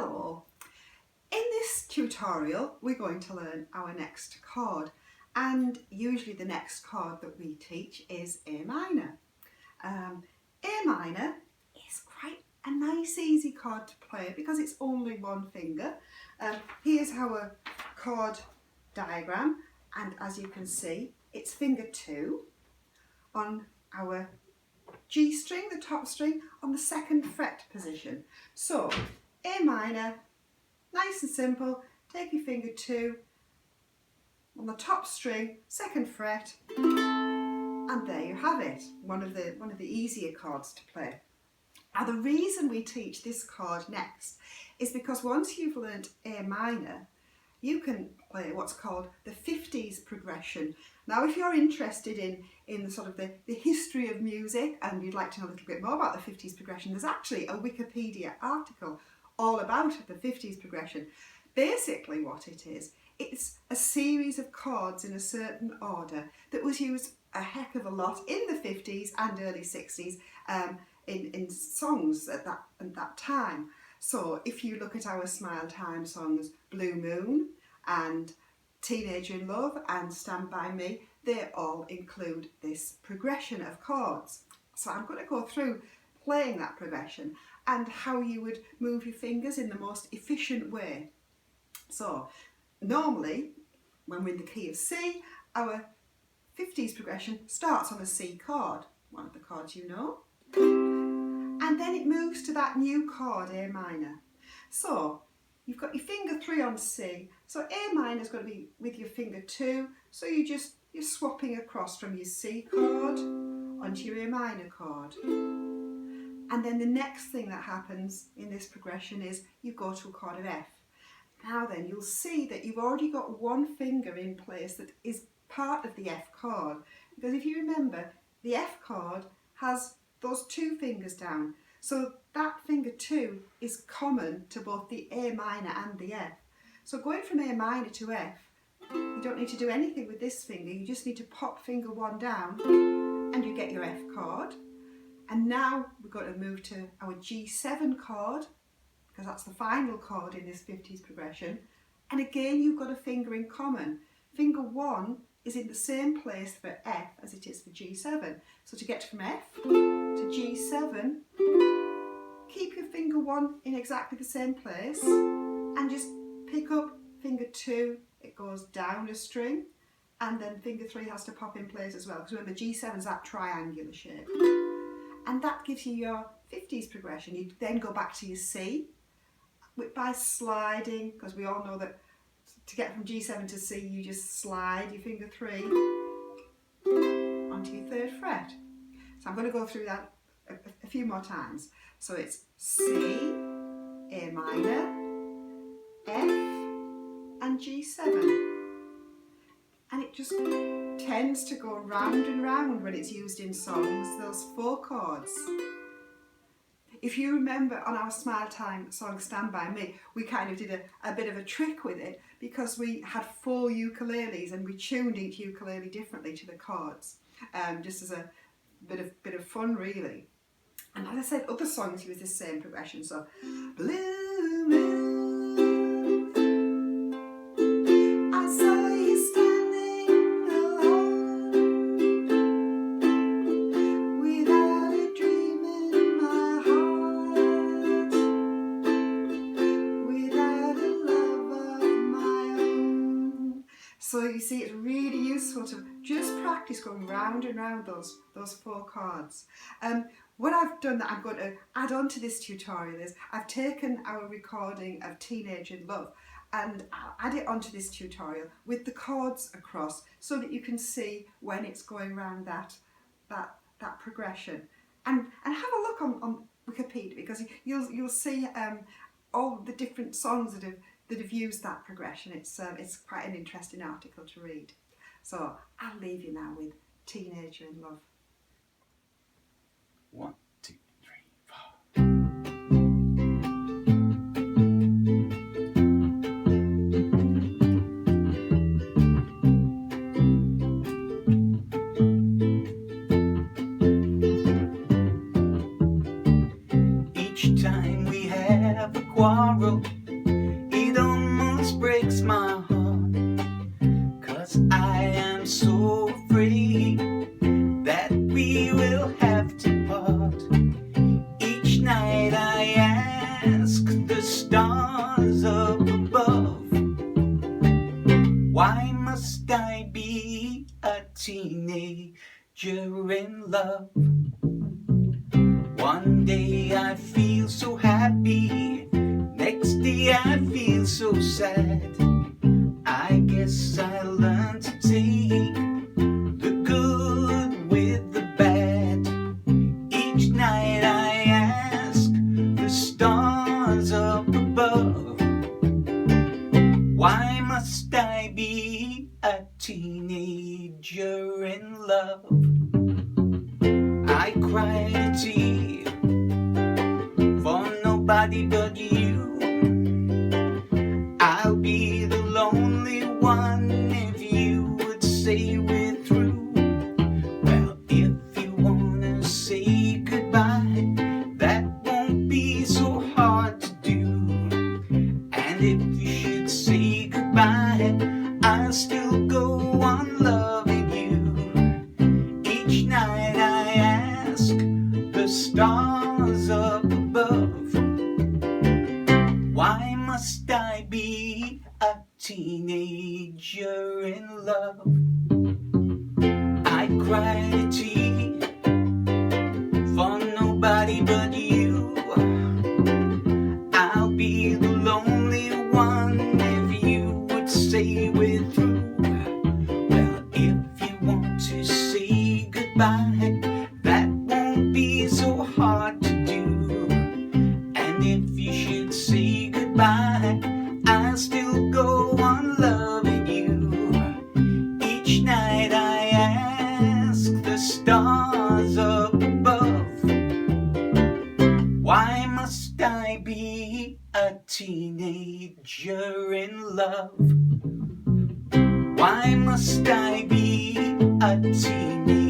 Hello! In this tutorial we're going to learn our next chord, and usually the next chord that we teach is A minor. A minor is quite a nice easy chord to play because it's only one finger. Here's our chord diagram, and as you can see it's finger 2 on our G string, the top string, on the 2nd fret position. So A minor, nice and simple, take your finger 2 on the top string, 2nd fret, and there you have it, one of the easier chords to play. Now the reason we teach this chord next is because once you've learnt A minor, you can play what's called the 50s progression. Now if you're interested in sort of the history of music and you'd like to know a little bit more about the 50s progression, there's actually a Wikipedia article all about the 50s progression. Basically what it is, it's a series of chords in a certain order that was used a heck of a lot in the 50s and early 60s in songs at that time. So if you look at our Smile Time songs, Blue Moon and Teenager in Love and Stand By Me, they all include this progression of chords. So I'm going to go through playing that progression and how you would move your fingers in the most efficient way. So normally when we're in the key of C, our 50s progression starts on a C chord, one of the chords you know, and then it moves to that new chord, A minor. So you've got your finger 3 on C, so A minor is going to be with your finger 2, so you're swapping across from your C chord onto your A minor chord. And then the next thing that happens in this progression is you go to a chord of F. Now then, you'll see that you've already got one finger in place that is part of the F chord, because if you remember, the F chord has those 2 fingers down, so that finger 2 is common to both the A minor and the F. So going from A minor to F, you don't need to do anything with this finger, you just need to pop finger 1 down and you get your F chord. And now we're going to move to our G7 chord, because that's the final chord in this 50s progression. And again, you've got a finger in common. Finger 1 is in the same place for F as it is for G7. So to get from F to G7, keep your finger 1 in exactly the same place and just pick up finger 2, it goes down a string, and then finger 3 has to pop in place as well, because remember G7 is that triangular shape. And that gives you your 50s progression. You then go back to your C by sliding, because we all know that to get from G7 to C you just slide your finger 3 onto your 3rd fret. So I'm going to go through that a few more times. So it's C, A minor, F and G7. And it just tends to go round and round when it's used in songs, those 4 chords. If you remember on our Smile Time song Stand By Me, we kind of did a bit of a trick with it because we had 4 ukuleles and we tuned each ukulele differently to the chords, just as a bit of fun really. And as I said, other songs use the same progression, so Blue Moon, I saw you standing alone, without a dream in my heart, without a love of my own. So you see, it's really useful to just practice going round and round those 4 chords. What I've done that I'm going to add on to this tutorial is I've taken our recording of Teenager in Love and I'll add it onto this tutorial with the chords across so that you can see when it's going round that progression. And have a look on Wikipedia, because you'll see all the different songs that have used that progression. It's quite an interesting article to read. So I'll leave you now with Teenager in Love. 1, 2, 3, 4. Each time we have have a quarrel, it almost breaks my heart, 'cause I am so afraid that we will have to part. Each night I ask the stars up above, why must I be a teenager in love? One day I feel so happy, next day I feel so sad. I guess I learned to take the good with the bad. Each night I ask the stars up above, why must I be a teenager in love? I cried a tear for nobody but you. I'll be the lonely one if you would say we're through. Well, if you wanna say goodbye, that won't be so hard to do. And if you should say goodbye, I'll still go on loving you. Each night I ask the stars up above, why must I be a teenager in love? I cried a tear for nobody but you. I'll be the lonely one if you would say we're through. Well, if you want to say goodbye, that won't be so hard to do. And if you should say goodbye, I'll still go on loving you. Each night I ask the stars up above, why must I be a teenager in love? Why must I be a teenager